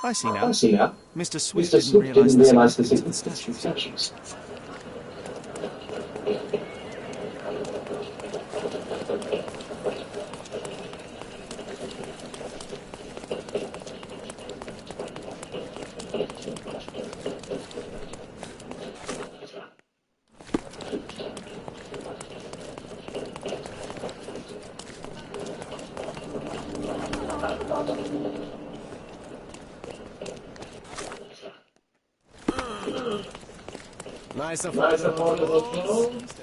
I see now. Mr. Swift Mr. didn't Swift realise didn't the realise the significance of the significance statues. of statues. Nice affordable clothes.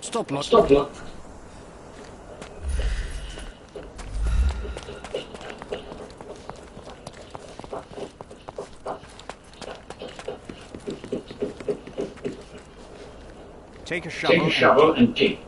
Stop, look. Stop, look. Take a Take a shovel shovel and dig.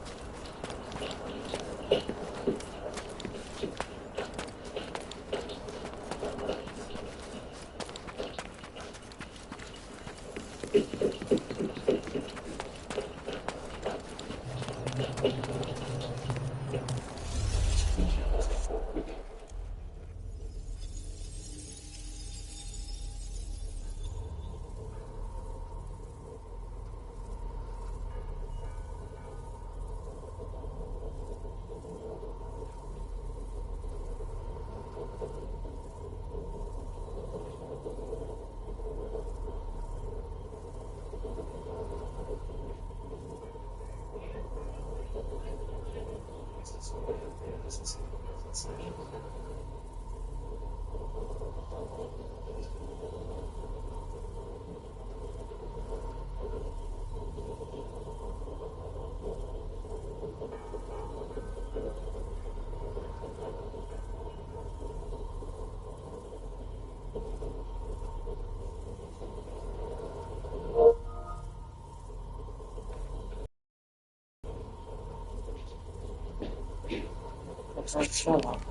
Looks like Sherlock.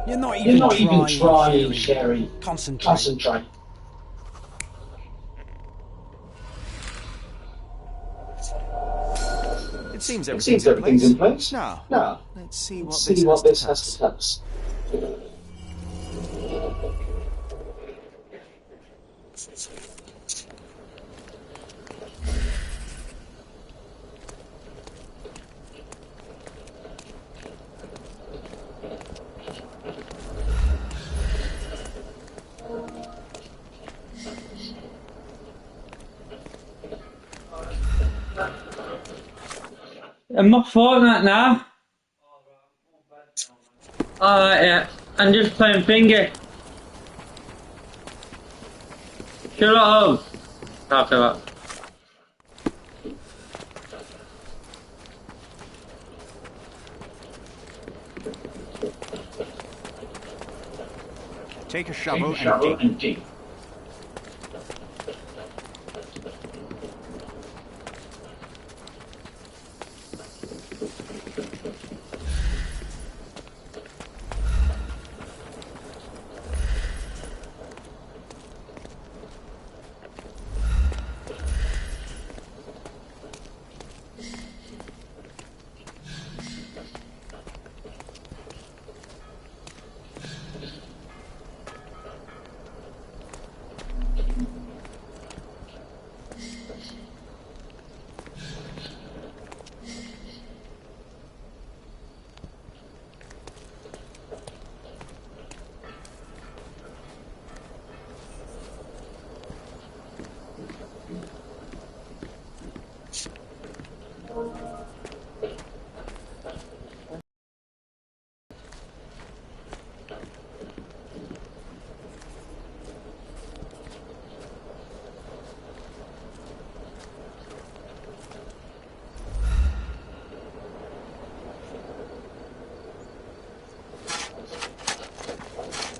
You're not You're even not even trying, trying, Sherry. Concentrate. Concentrate. It seems It everything's seems in everything's place. in place. Now, Now, let's see let's what see this what has to this tell has to us. tell us. I'm not Fortnite now. Alright, yeah. I'm just playing finger. Sherlock Holmes. Talk about. Take a Take shovel a shovel and dig. and dig.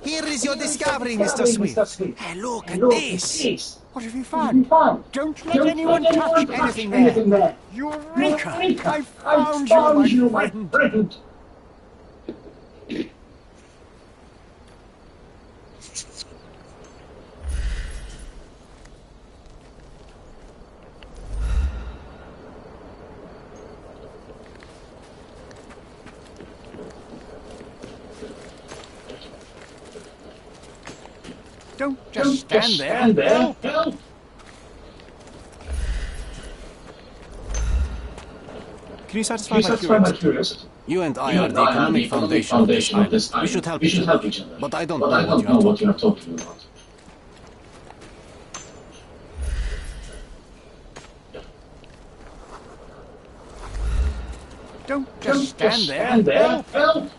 Here is your discovery, Mr. Swift. Hey, look at this. What have you found? Don't let anyone touch anything there. Eureka! I found you, my friend. Don't just stand there. Help! Can you satisfy You my satisfy my curiosity? curiosity. You and I You are and the I are economic the economic foundation of this foundation of this island. We should island. help We each should help other. each other. But I don't But know I what don't you know are what you talking are about. talking about. Don't Don't just stand stand there. Help!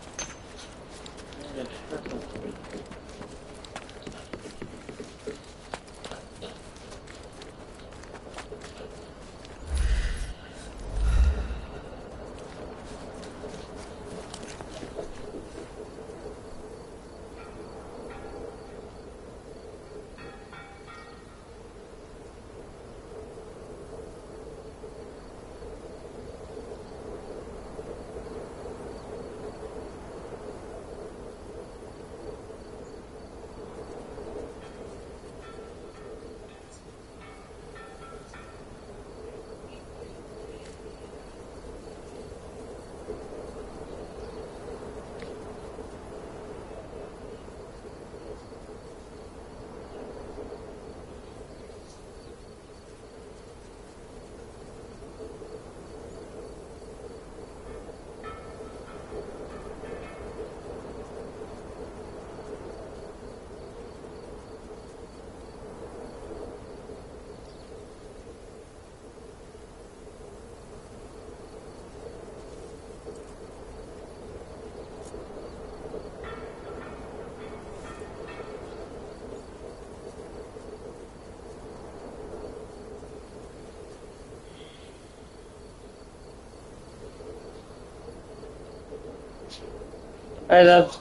Hey, love.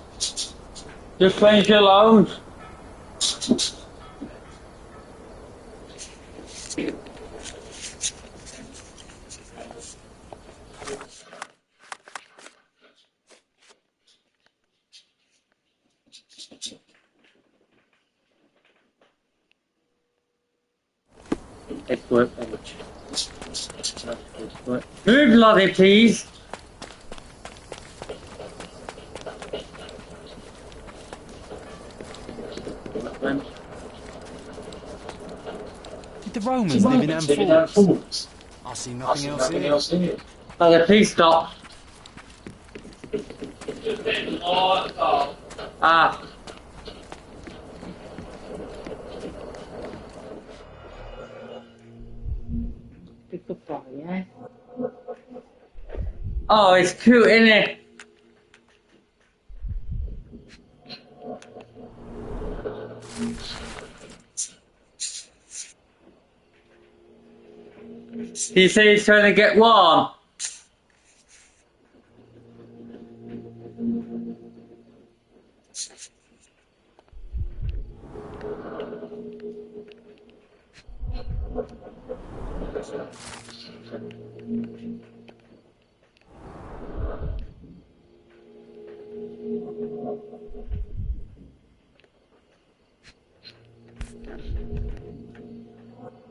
Just playing Sherlock Holmes. Export. Move, Lottie, please. Did the Romans live in amphitheaters? I see nothing else here. Lottie, please stop. Ah. Oh, it's cute, isn't it? You say he's trying to get warm?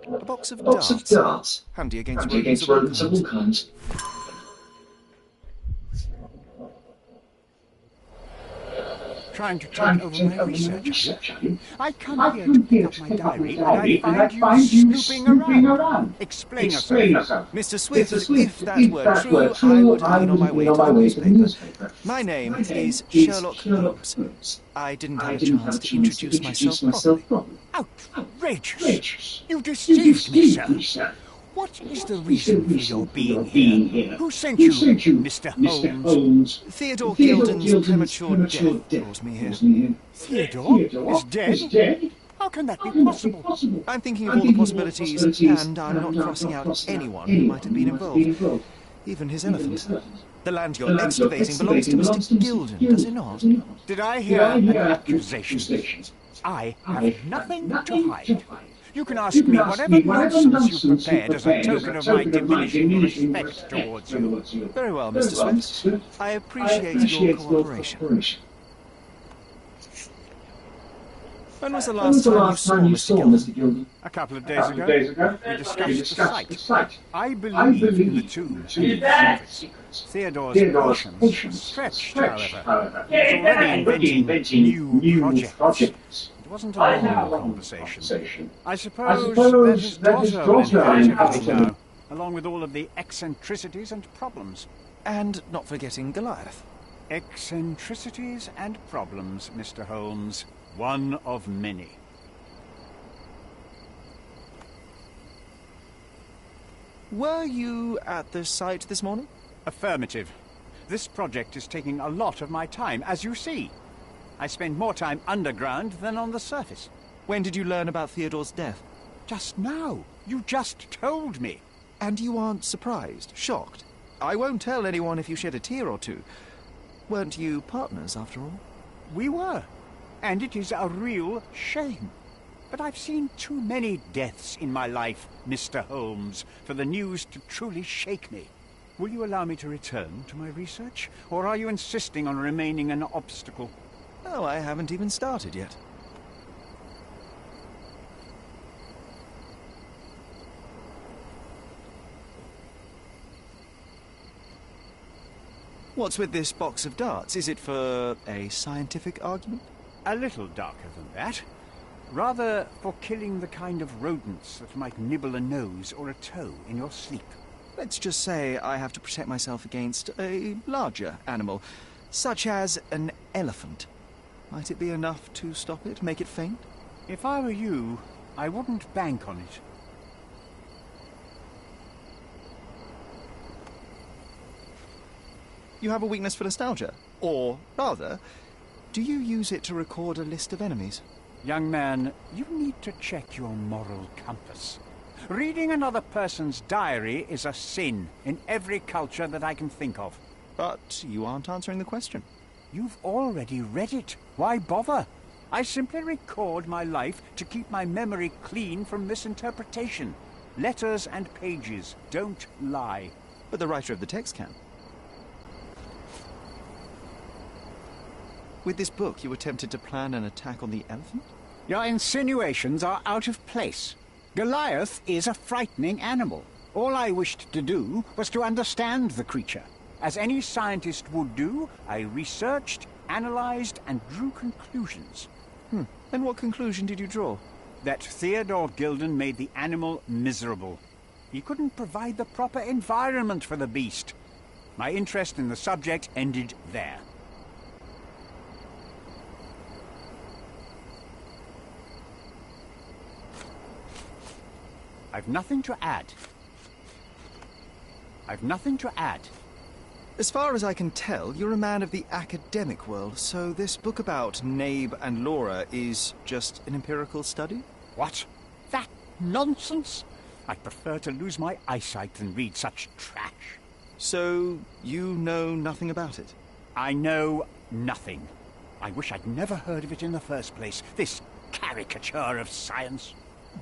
A box of darts. Handy against rodents of all kinds. Trying to take over my research. I come here to pick up my diary, and I find you snooping around. Explain yourself. Mr. Swift, if that were true, I would have been on my way to the newspaper. My name is Sherlock Holmes. I didn't have a chance to introduce myself properly. Outrageous! You deceived me, sir. What is the reason for your being here? Who sent you, Mr. Holmes? Theodore Gilden's premature death brought me here. Theodore is dead? How can that be possible? I'm thinking of all the possibilities, and I'm not crossing out anyone who might have been involved. Even his elephant. The land you're excavating belongs to Mr. Gilden, does it not? Did I hear an accusation? I have nothing to hide. You can ask me whatever nonsense you've prepared as a token of my diminishing respect towards you. Very well, Mr. Swift. I appreciate your cooperation. When was the last time you saw Mr. Gilden? A couple of days ago. We discussed the site. I believe in the tombs and its secrets. Theodore's patience stretched, however. He was already inventing new projects. It wasn't a long conversation. I suppose that his daughter inherited now, along with all of the eccentricities and problems. And not forgetting Goliath. Eccentricities and problems, Mr. Holmes. One of many. Were you at the site this morning? Affirmative. This project is taking a lot of my time, as you see. I spend more time underground than on the surface. When did you learn about Theodore's death? Just now. You just told me. And you aren't surprised, shocked? I won't tell anyone if you shed a tear or two. Weren't you partners, after all? We were. And it is a real shame. But I've seen too many deaths in my life, Mr. Holmes, for the news to truly shake me. Will you allow me to return to my research? Or are you insisting on remaining an obstacle? Oh, I haven't even started yet. What's with this box of darts? Is it for a scientific argument? A little darker than that. Rather for killing the kind of rodents that might nibble a nose or a toe in your sleep. Let's just say I have to protect myself against a larger animal, such as an elephant. Might it be enough to stop it, make it faint? If I were you, I wouldn't bank on it. You have a weakness for nostalgia? Or, rather, do you use it to record a list of enemies? Young man, you need to check your moral compass. Reading another person's diary is a sin in every culture that I can think of. But you aren't answering the question. You've already read it. Why bother? I simply record my life to keep my memory clean from misinterpretation. Letters and pages don't lie. But the writer of the text can. With this book, you attempted to plan an attack on the elephant? Your insinuations are out of place. Goliath is a frightening animal. All I wished to do was to understand the creature. As any scientist would do, I researched, analyzed, and drew conclusions. And what conclusion did you draw? That Theodore Gilden made the animal miserable. He couldn't provide the proper environment for the beast. My interest in the subject ended there. I've nothing to add. I've nothing to add. As far as I can tell, you're a man of the academic world, so this book about Nabe and Laura is just an empirical study? What? That nonsense? I'd prefer to lose my eyesight than read such trash. So, you know nothing about it? I know nothing. I wish I'd never heard of it in the first place, this caricature of science.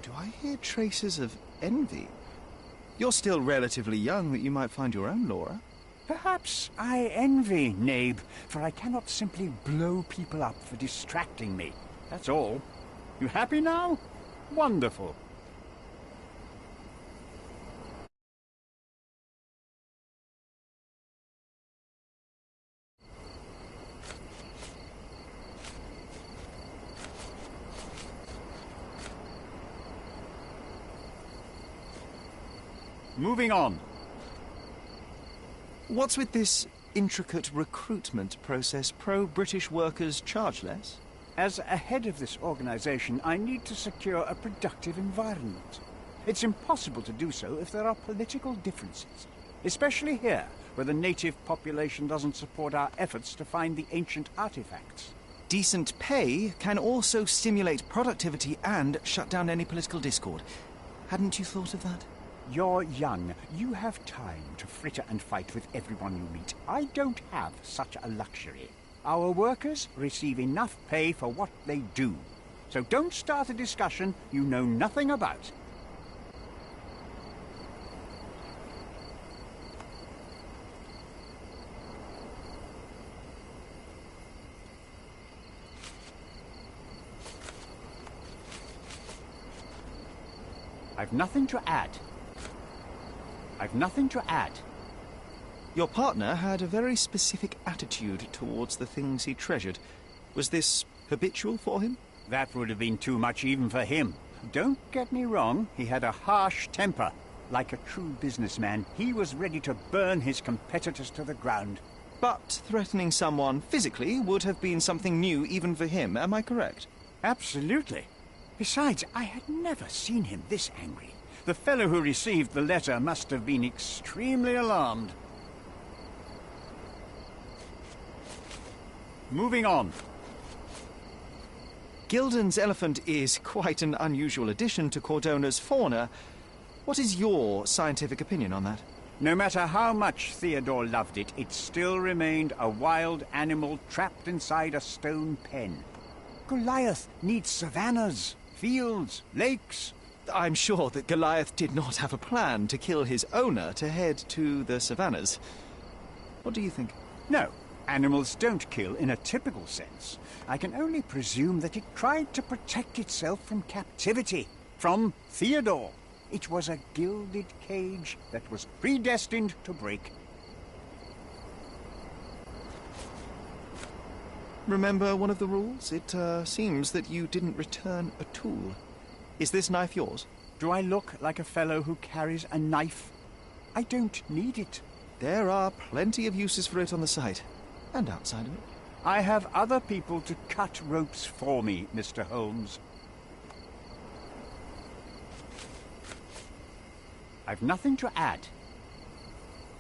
Do I hear traces of envy? You're still relatively young that you might find your own Laura. Perhaps I envy Nabe, for I cannot simply blow people up for distracting me. That's all. You happy now? Wonderful. Moving on. What's with this intricate recruitment process? Pro-British workers charge less? As a head of this organization, I need to secure a productive environment. It's impossible to do so if there are political differences, especially here, where the native population doesn't support our efforts to find the ancient artifacts. Decent pay can also stimulate productivity and shut down any political discord. Hadn't you thought of that? You're young. You have time to fritter and fight with everyone you meet. I don't have such a luxury. Our workers receive enough pay for what they do. So don't start a discussion you know nothing about. I've nothing to add. I've nothing to add. Your partner had a very specific attitude towards the things he treasured. Was this habitual for him? That would have been too much even for him. Don't get me wrong, he had a harsh temper. Like a true businessman, he was ready to burn his competitors to the ground. But threatening someone physically would have been something new even for him, am I correct? Absolutely. Besides, I had never seen him this angry. The fellow who received the letter must have been extremely alarmed. Moving on. Gilden's elephant is quite an unusual addition to Cordona's fauna. What is your scientific opinion on that? No matter how much Theodore loved it, it still remained a wild animal trapped inside a stone pen. Goliath needs savannas, fields, lakes. I'm sure that Goliath did not have a plan to kill his owner to head to the savannas. What do you think? No, animals don't kill in a typical sense. I can only presume that it tried to protect itself from captivity, from Theodore. It was a gilded cage that was predestined to break. Remember one of the rules? It seems that you didn't return a tool. Is this knife yours? Do I look like a fellow who carries a knife? I don't need it. There are plenty of uses for it on the site, and outside of it. I have other people to cut ropes for me, Mr. Holmes. I've nothing to add.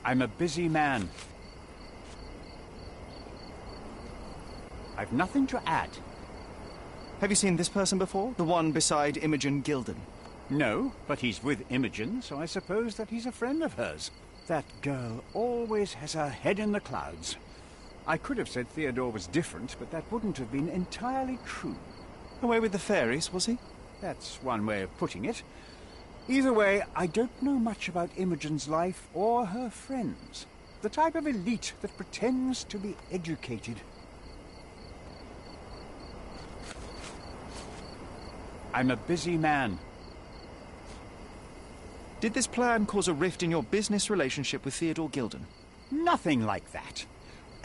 I'm a busy man. I've nothing to add. Have you seen this person before? The one beside Imogen Gilden? No, but he's with Imogen, so I suppose that he's a friend of hers. That girl always has her head in the clouds. I could have said Theodore was different, but that wouldn't have been entirely true. Away with the fairies, was he? That's one way of putting it. Either way, I don't know much about Imogen's life or her friends. The type of elite that pretends to be educated. I'm a busy man. Did this plan cause a rift in your business relationship with Theodore Gilden? Nothing like that.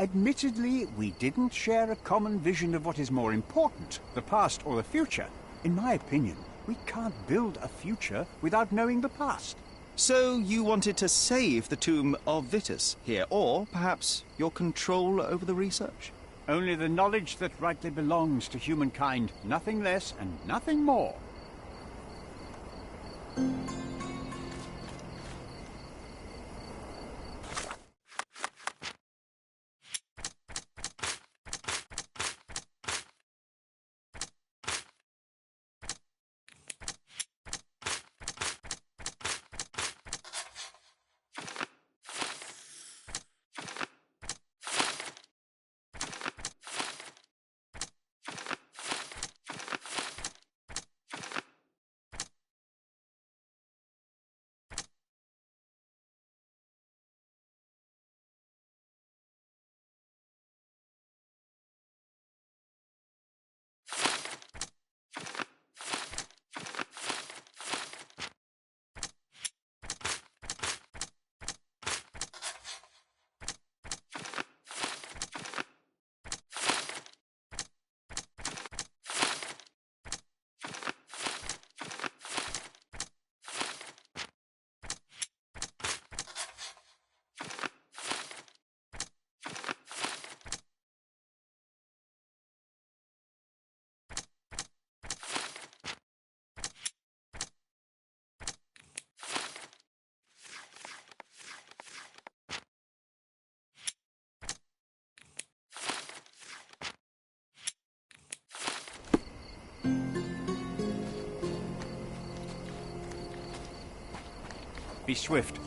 Admittedly, we didn't share a common vision of what is more important, the past or the future. In my opinion, we can't build a future without knowing the past. So you wanted to save the tomb of Vitus here, or perhaps your control over the research? Only the knowledge that rightly belongs to humankind, nothing less and nothing more. Be swift.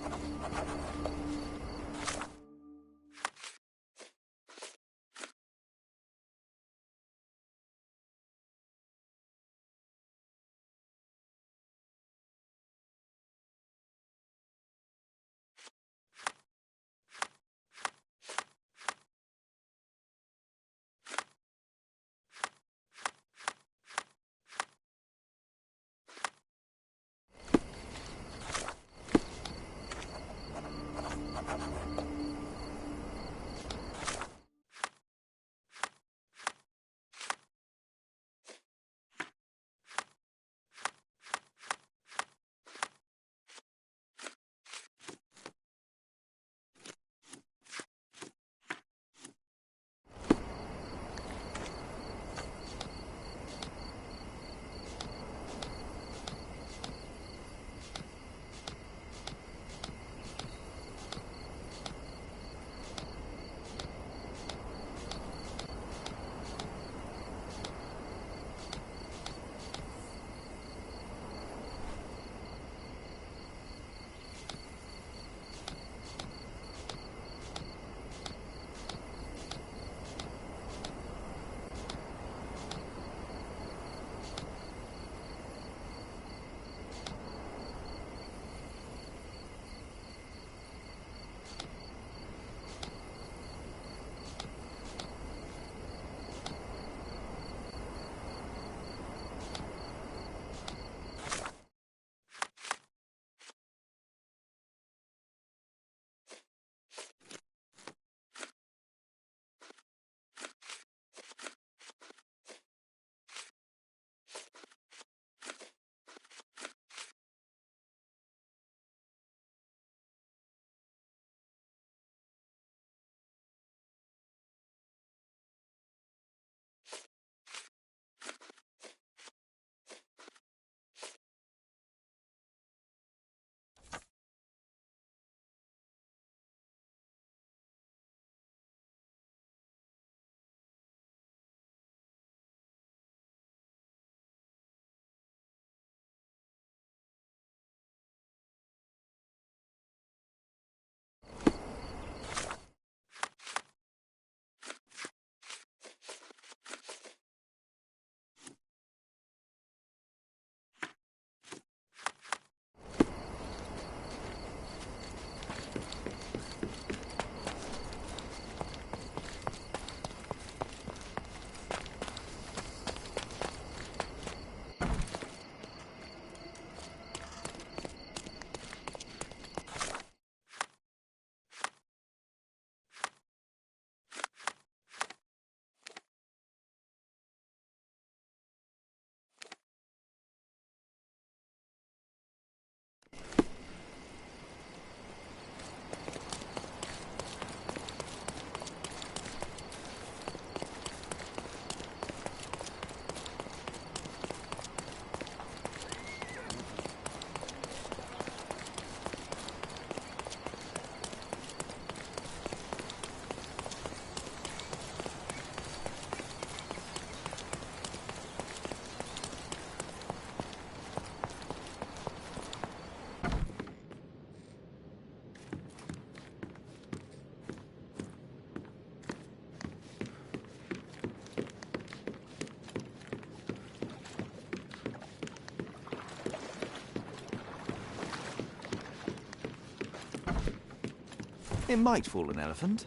It might fool an elephant.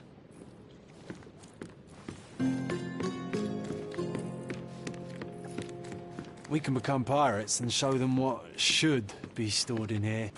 We can become pirates and show them what should be stored in here.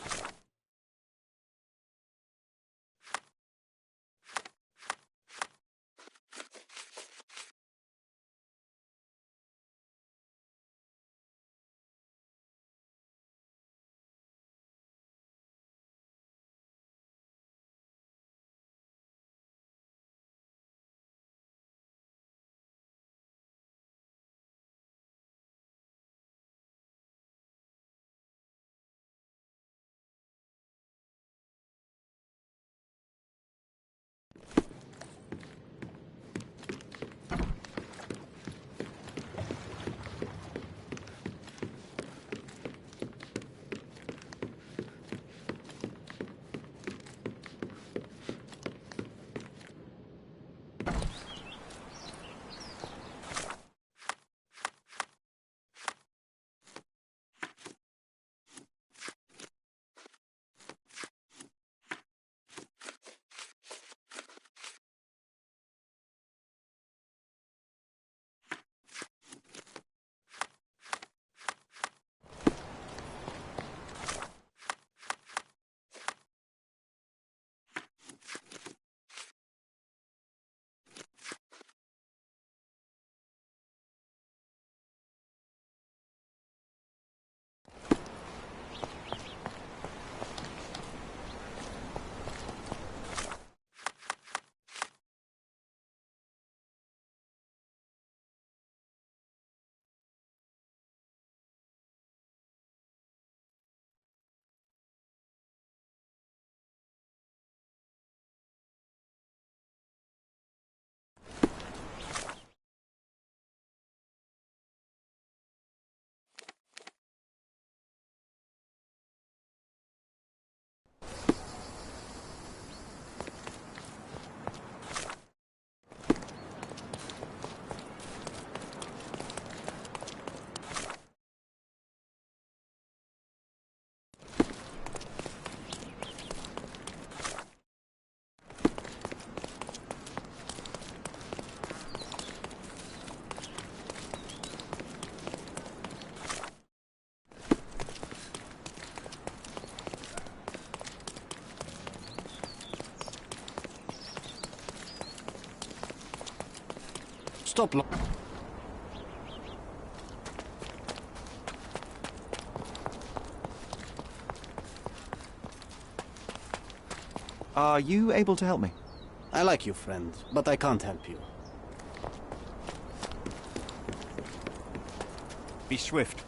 Stop. Are you able to help me? I like you, friend, but I can't help you. Be swift.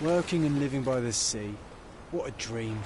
Working and living by the sea. What a dream.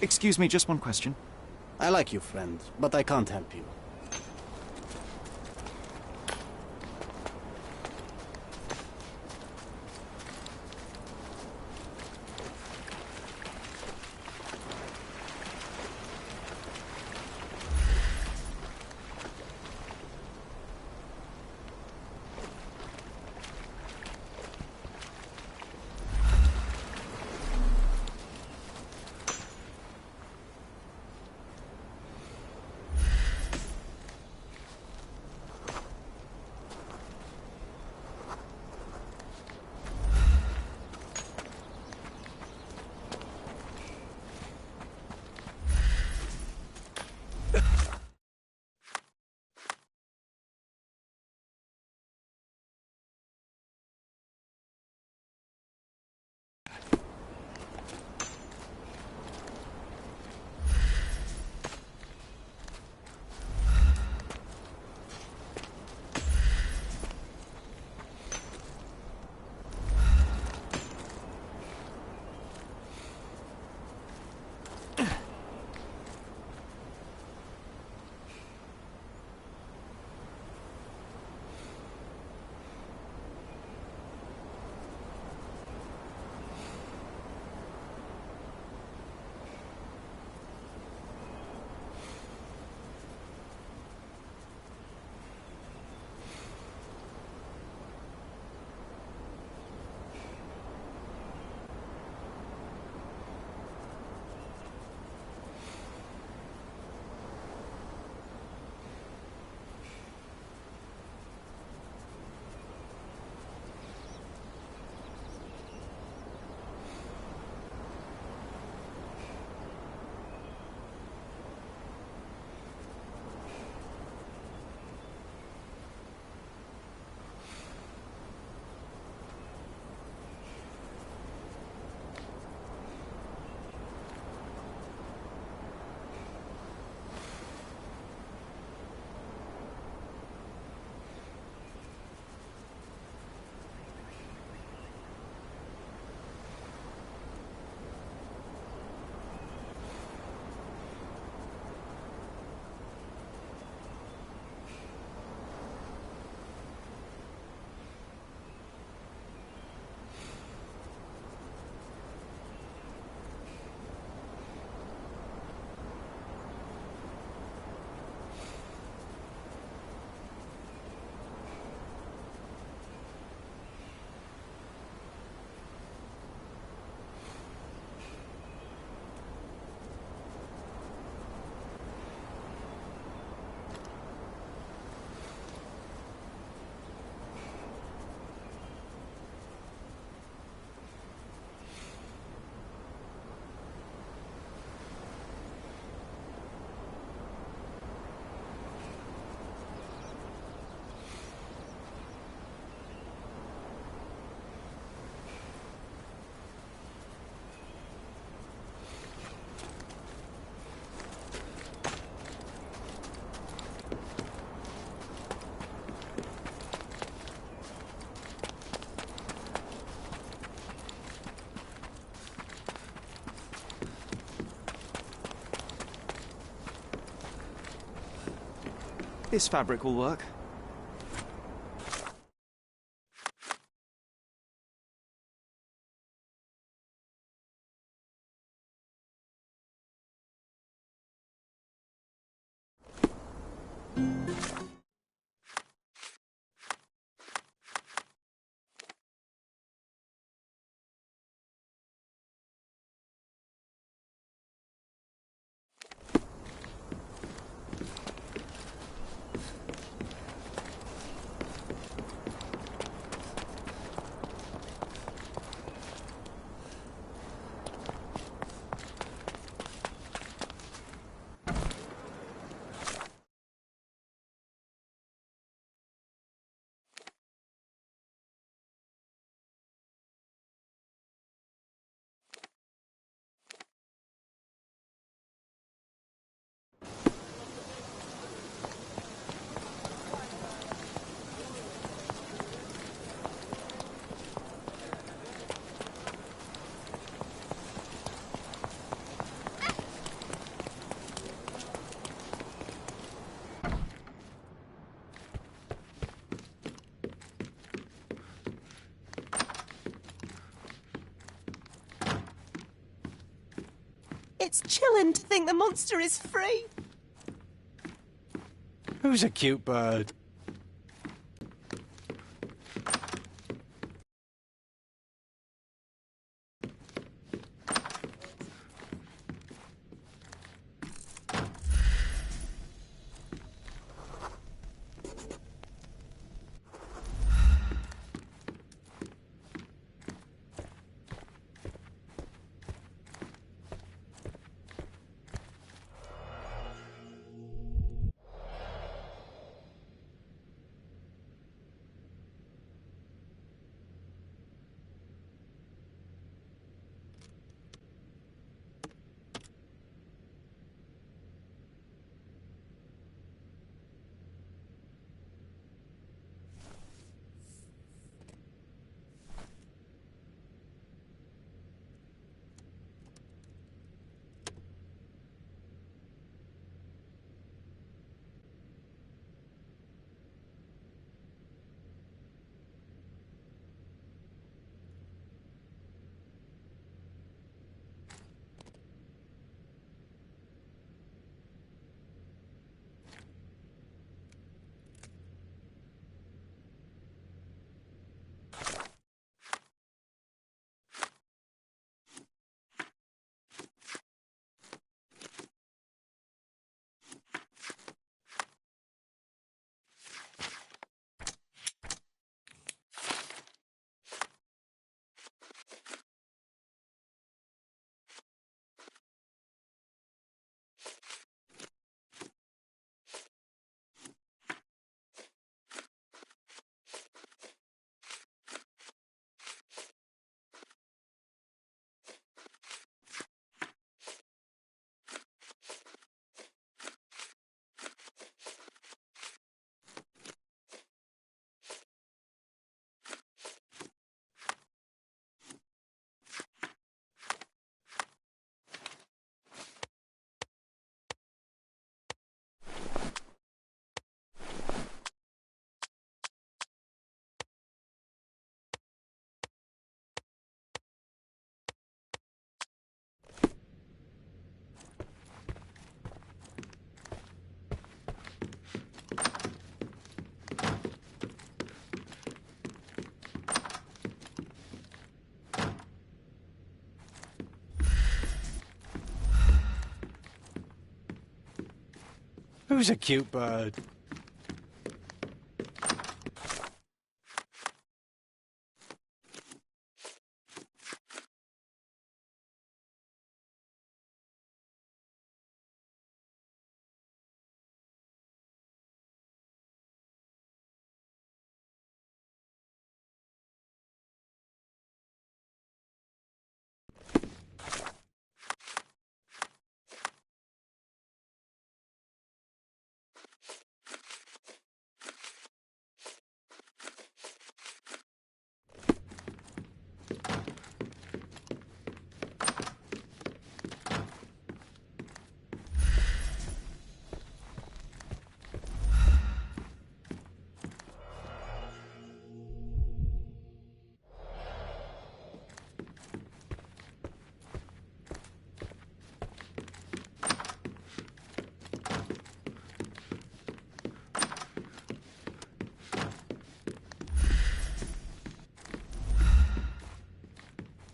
Excuse me, just one question. I like you, friend, but I can't help you. This fabric will work. It's chilling to think the monster is free. Who's a cute bird? Who's a cute bird?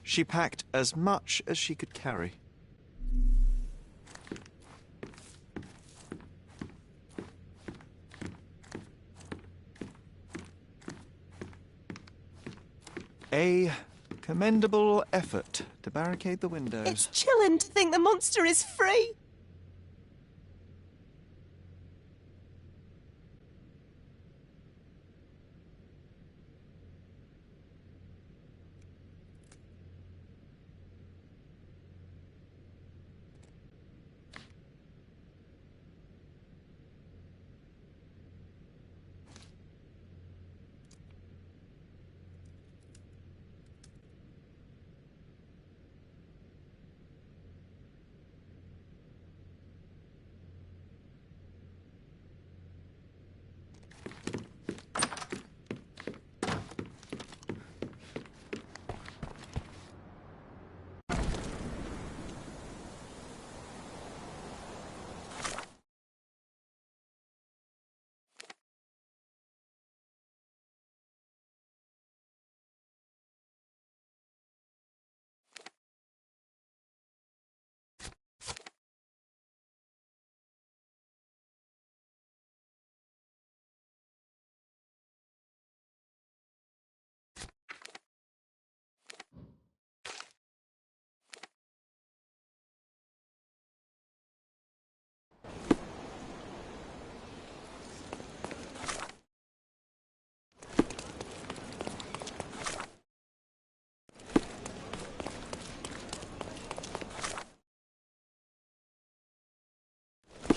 She packed as much as she could carry. A commendable effort to barricade the windows. It's chilling to think the monster is free.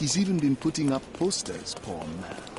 He's even been putting up posters, poor man.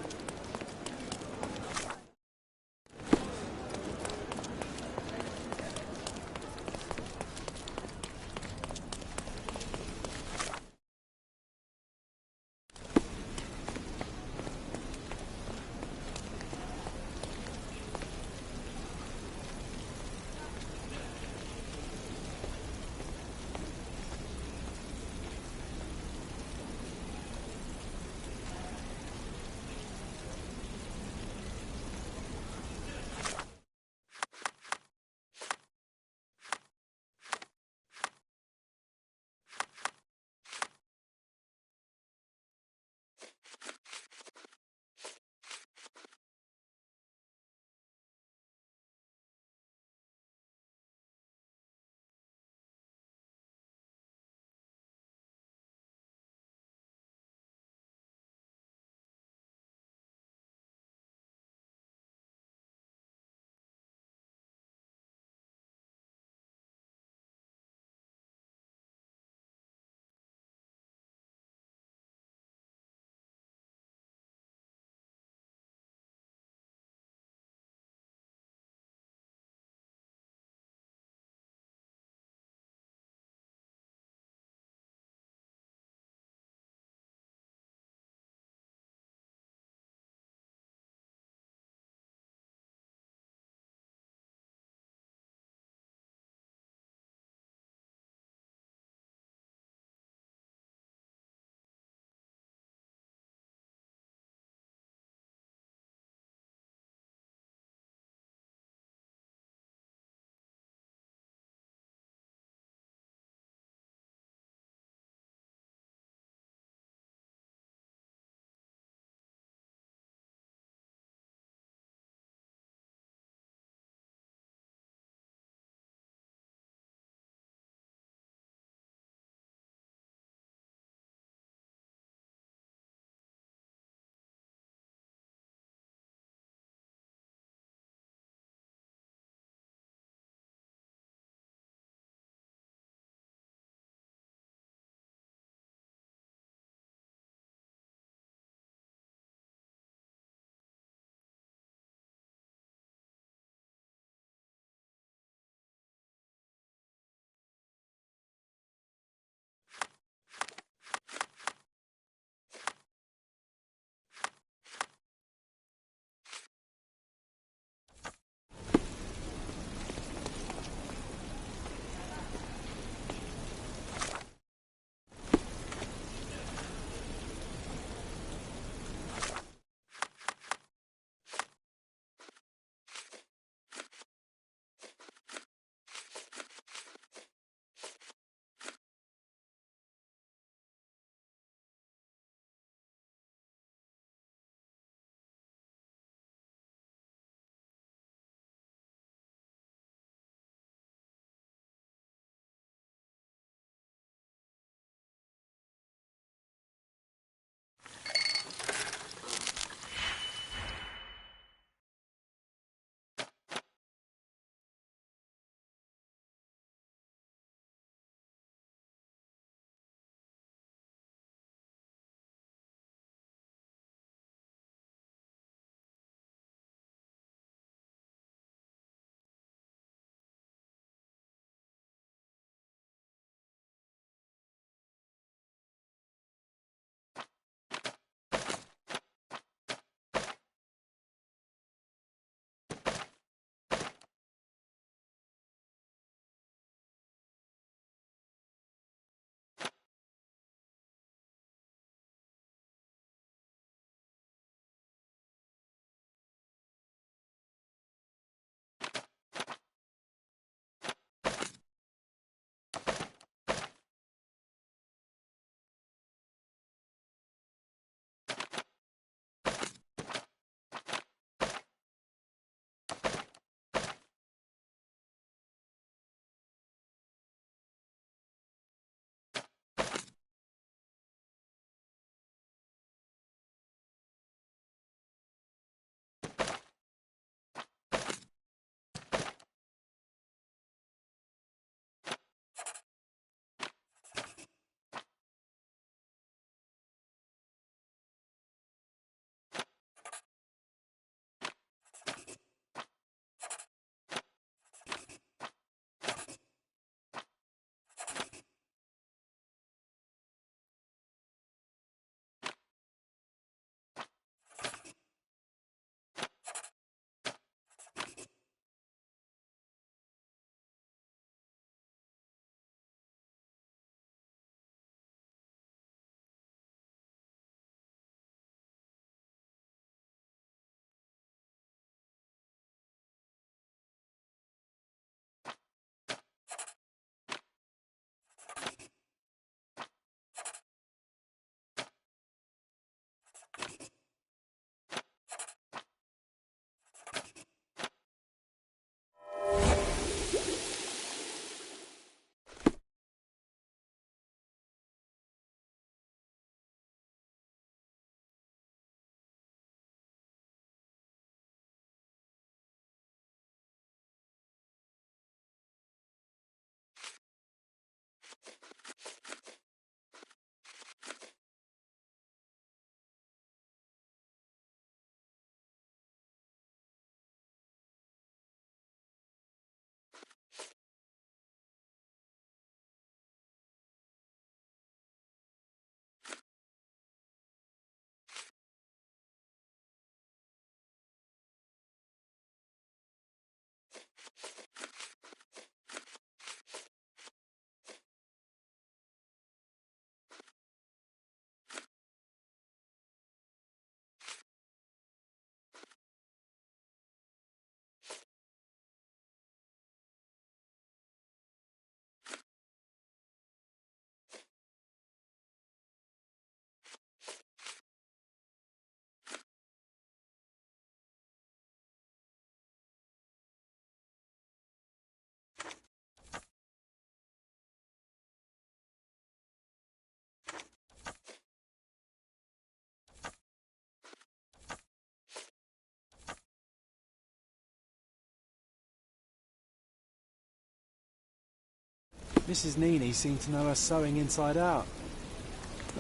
Mrs. Nini seemed to know her sewing inside out.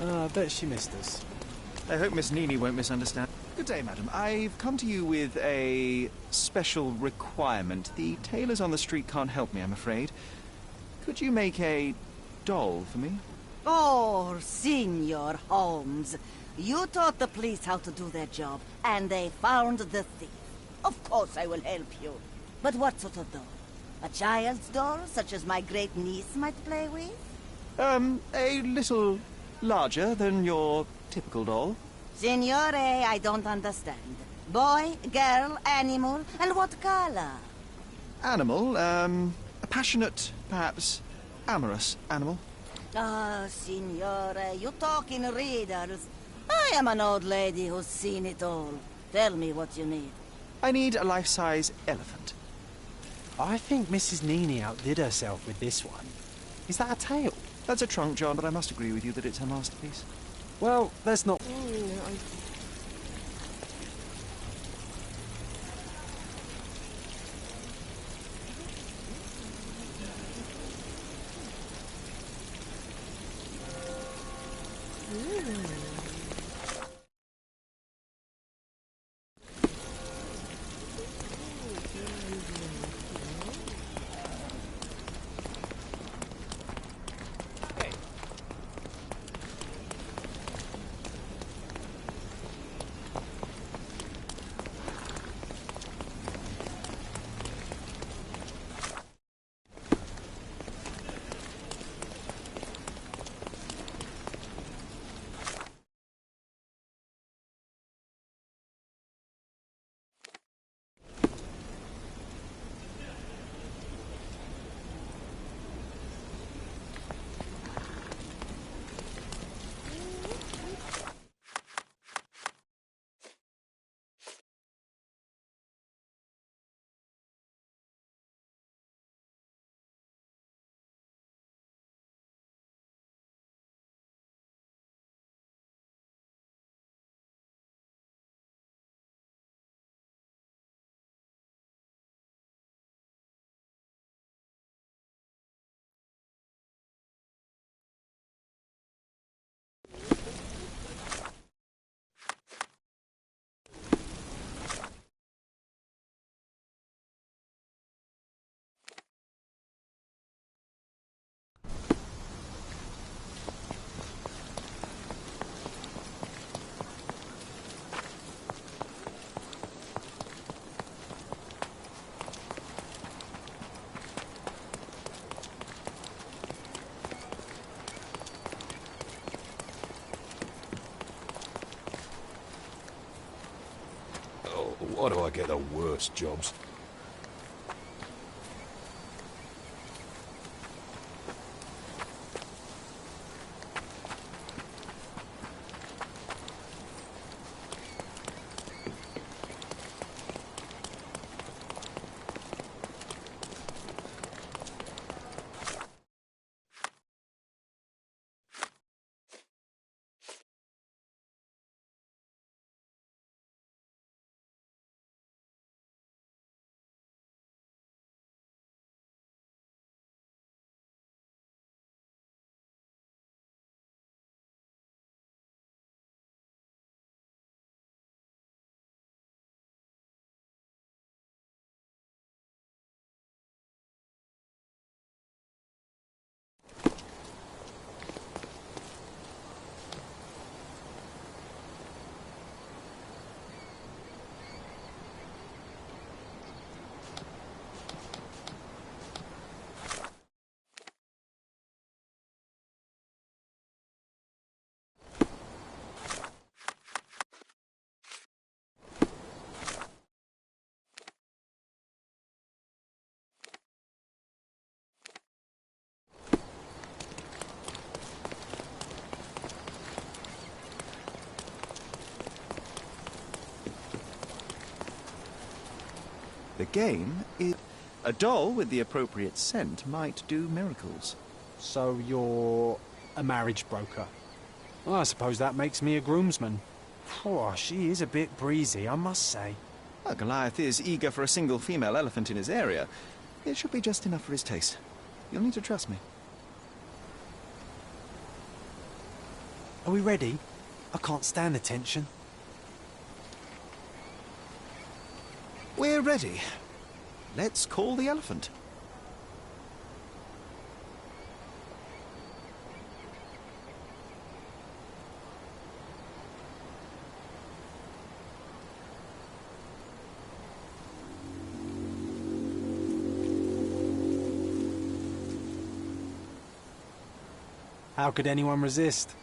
I bet she missed us. I hope Miss Nini won't misunderstand. Good day, madam. I've come to you with a special requirement. The tailors on the street can't help me, I'm afraid. Could you make a doll for me? Oh, Senor Holmes. You taught the police how to do their job, and they found the thief. Of course I will help you. But what sort of doll? A child's doll, such as my great-niece might play with? A little larger than your typical doll. Signore, I don't understand. Boy, girl, animal, and what color? Animal, a passionate, perhaps amorous animal. Ah, Signore, you talk in riddles. I am an old lady who's seen it all. Tell me what you need. I need a life-size elephant. I think Mrs. Nini outdid herself with this one. Is that a tail? That's a trunk, John, but I must agree with you that it's her masterpiece. Well, let's not... Why do I get the worst jobs? The game is... A doll with the appropriate scent might do miracles. So you're a marriage broker? Well, I suppose that makes me a groomsman. Oh, she is a bit breezy, I must say. Well, Goliath is eager for a single female elephant in his area. It should be just enough for his taste. You'll need to trust me. Are we ready? I can't stand the tension. We're ready. Let's call the elephant. How could anyone resist?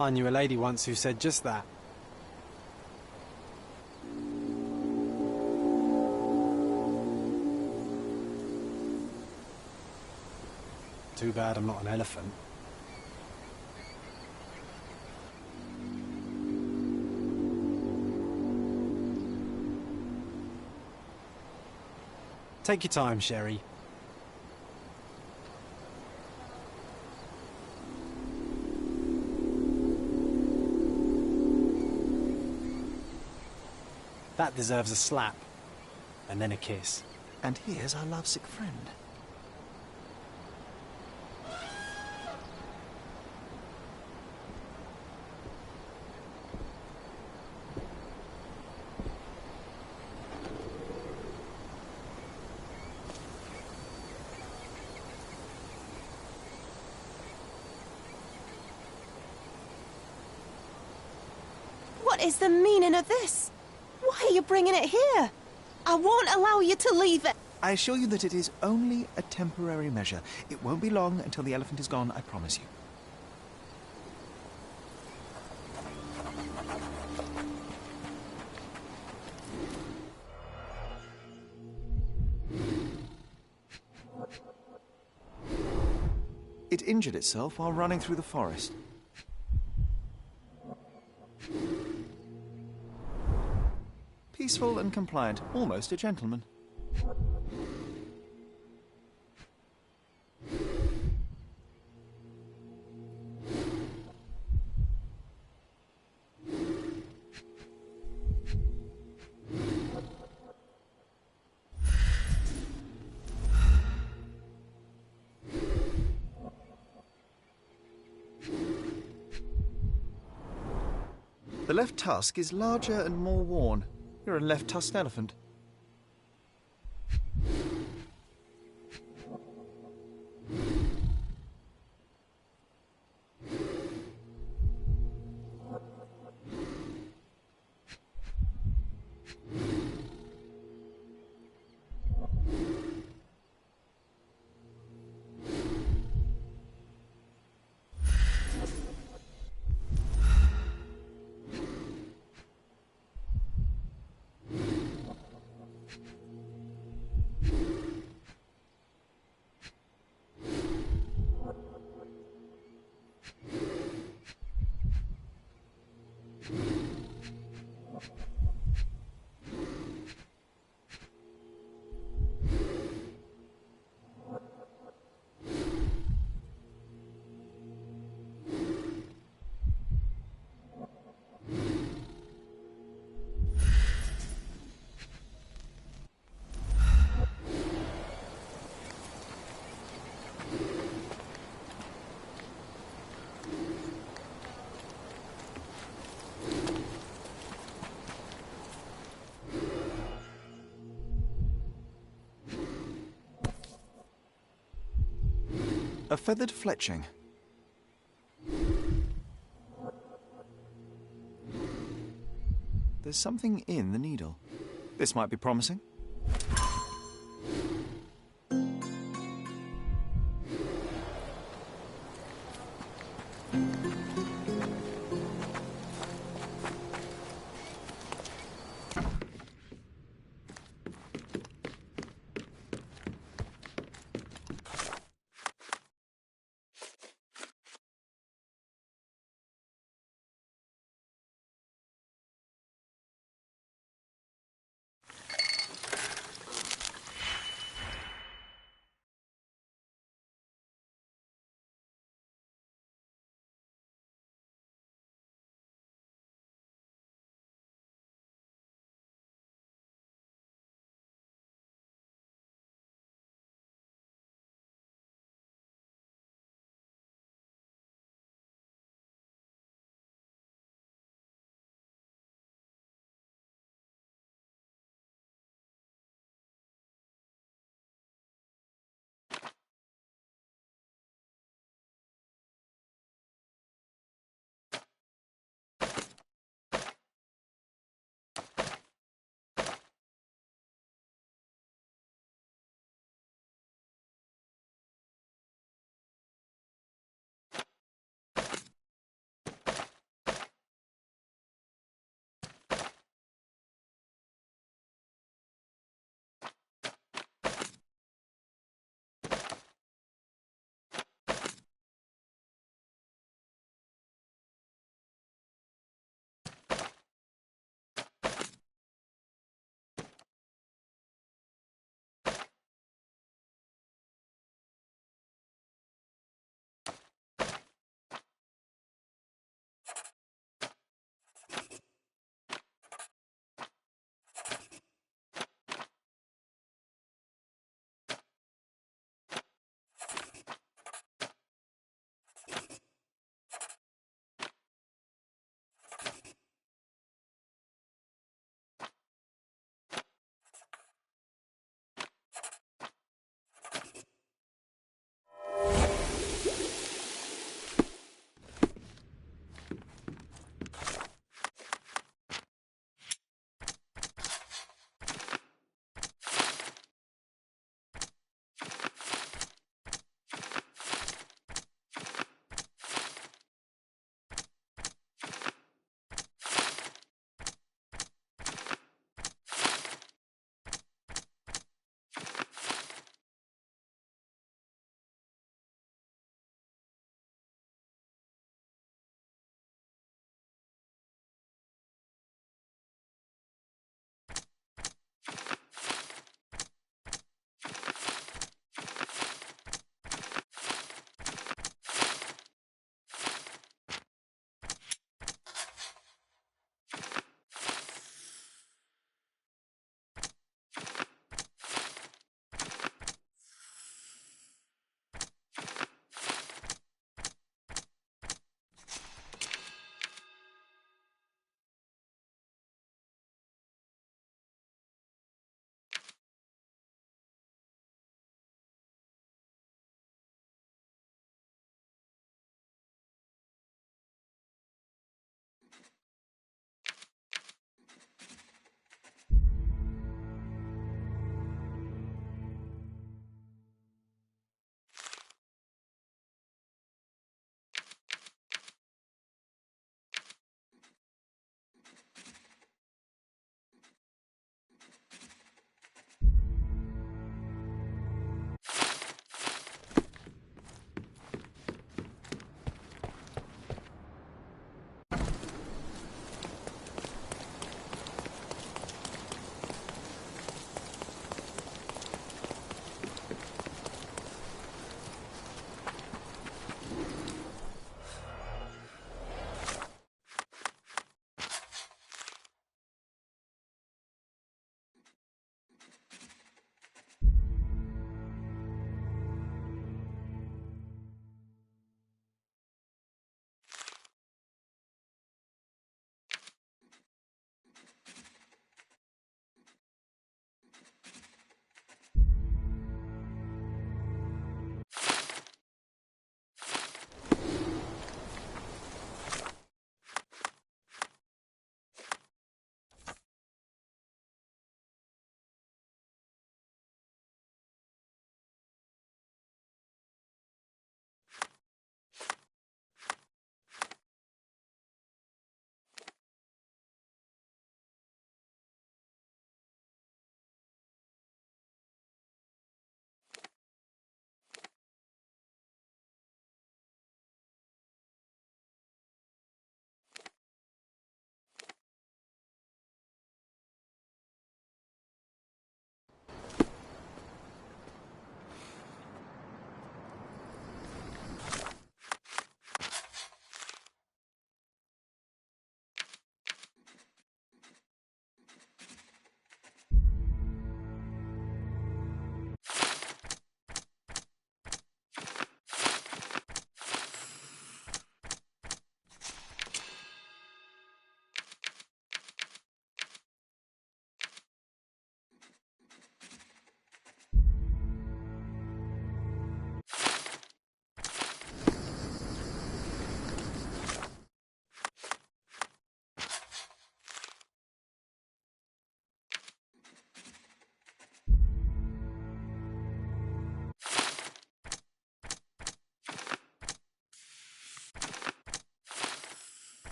I knew a lady once who said just that. Too bad I'm not an elephant. Take your time, Sherry. That deserves a slap. And then a kiss. And here's our lovesick friend. What is the meaning of this? Why are you bringing it here? I won't allow you to leave it. I assure you that it is only a temporary measure. It won't be long until the elephant is gone, I promise you. It injured itself while running through the forest. Peaceful and compliant, almost a gentleman. The left tusk is larger and more worn. You're a left-tusked elephant. A feathered fletching. There's something in the needle. This might be promising.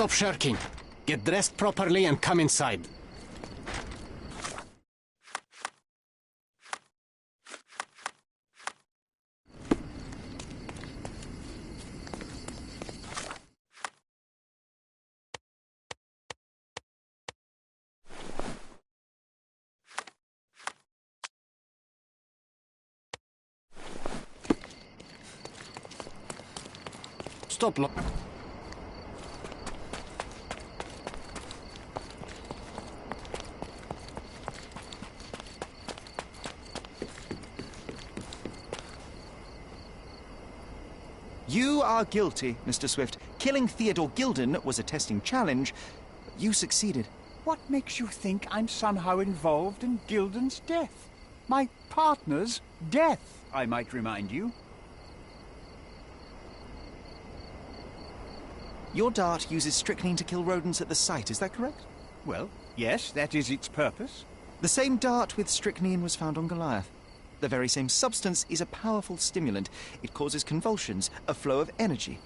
Stop shirking. Get dressed properly and come inside. Stop. You are guilty, Mr. Swift. Killing Theodore Gilden was a testing challenge. You succeeded. What makes you think I'm somehow involved in Gilden's death? My partner's death, I might remind you. Your dart uses strychnine to kill rodents at the site, is that correct? Well, yes, that is its purpose. The same dart with strychnine was found on Goliath. The very same substance is a powerful stimulant. It causes convulsions, a flow of energy.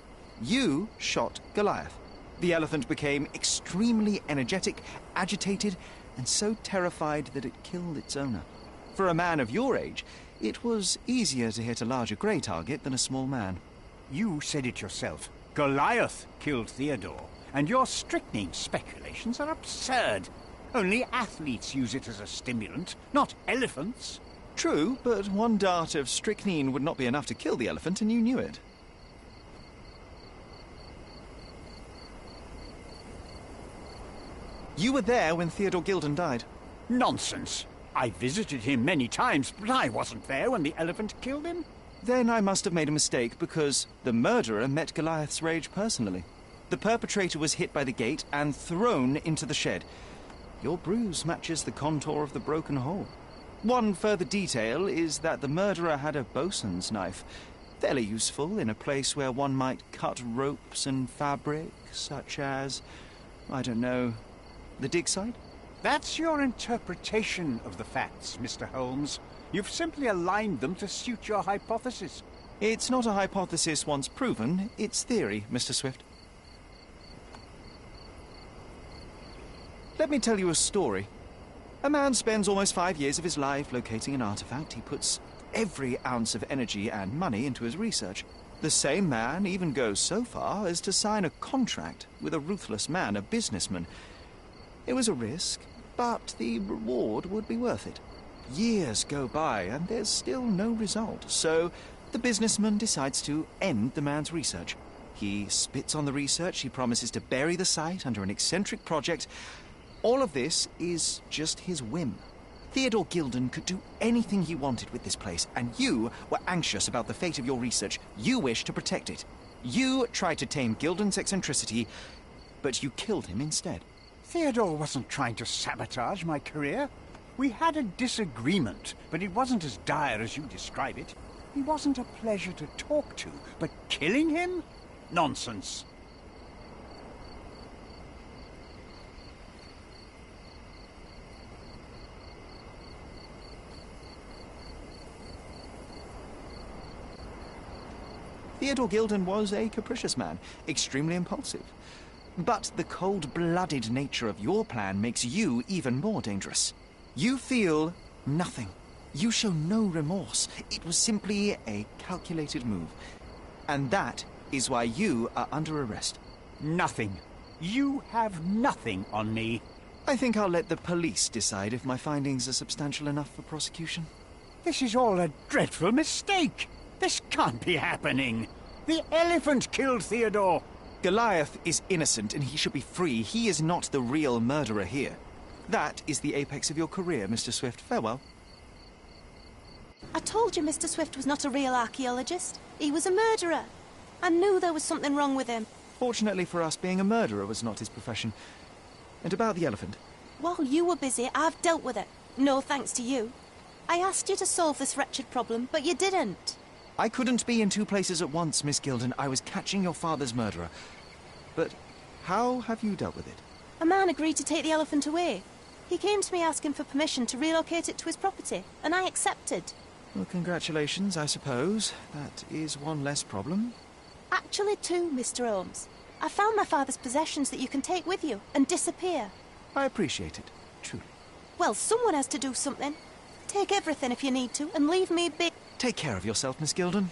You shot Goliath. The elephant became extremely energetic, agitated, and so terrified that it killed its owner. For a man of your age, it was easier to hit a larger grey target than a small man. You said it yourself. Goliath killed Theodore, and your strychnine speculations are absurd. Only athletes use it as a stimulant, not elephants. True, but one dart of strychnine would not be enough to kill the elephant, and you knew it. You were there when Theodore Gilden died. Nonsense. I visited him many times, but I wasn't there when the elephant killed him. Then I must have made a mistake, because the murderer met Goliath's rage personally. The perpetrator was hit by the gate and thrown into the shed. Your bruise matches the contour of the broken hole. One further detail is that the murderer had a bosun's knife, fairly useful in a place where one might cut ropes and fabric, such as, I don't know, the dig site? That's your interpretation of the facts, Mr. Holmes. You've simply aligned them to suit your hypothesis. It's not a hypothesis once proven, it's theory, Mr. Swift. Let me tell you a story. A man spends almost 5 years of his life locating an artifact. He puts every ounce of energy and money into his research. The same man even goes so far as to sign a contract with a ruthless man, a businessman. It was a risk, but the reward would be worth it. Years go by and there's still no result, so the businessman decides to end the man's research. He spits on the research, he promises to bury the site under an eccentric project. All of this is just his whim. Theodore Gilden could do anything he wanted with this place, and you were anxious about the fate of your research. You wished to protect it. You tried to tame Gilden's eccentricity, but you killed him instead. Theodore wasn't trying to sabotage my career. We had a disagreement, but it wasn't as dire as you describe it. He wasn't a pleasure to talk to, but killing him? Nonsense. Theodore Gilden was a capricious man, extremely impulsive. But the cold-blooded nature of your plan makes you even more dangerous. You feel nothing. You show no remorse. It was simply a calculated move. And that is why you are under arrest. Nothing. You have nothing on me. I think I'll let the police decide if my findings are substantial enough for prosecution. This is all a dreadful mistake. This can't be happening. The elephant killed Theodore. Goliath is innocent and he should be free. He is not the real murderer here. That is the apex of your career, Mr. Swift. Farewell. I told you Mr. Swift was not a real archaeologist. He was a murderer. I knew there was something wrong with him. Fortunately for us, being a murderer was not his profession. And about the elephant? While you were busy, I've dealt with it. No thanks to you. I asked you to solve this wretched problem, but you didn't. I couldn't be in two places at once, Miss Gilden. I was catching your father's murderer. But how have you dealt with it? A man agreed to take the elephant away. He came to me asking for permission to relocate it to his property, and I accepted. Well, congratulations, I suppose. That is one less problem. Actually two, Mr. Holmes. I found my father's possessions that you can take with you and disappear. I appreciate it, truly. Well, someone has to do something. Take everything if you need to, and leave me be. Take care of yourself, Miss Gilden.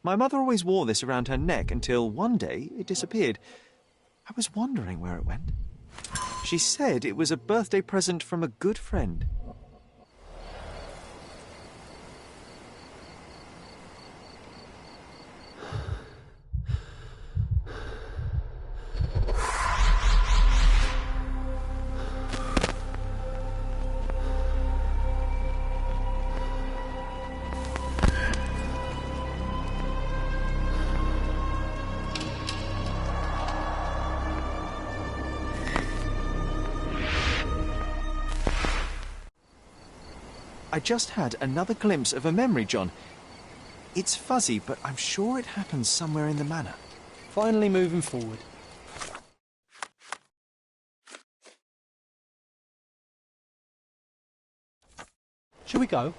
My mother always wore this around her neck until one day it disappeared. I was wondering where it went. She said it was a birthday present from a good friend. I just had another glimpse of a memory, John. It's fuzzy, but I'm sure it happens somewhere in the manor. Finally moving forward. Shall we go?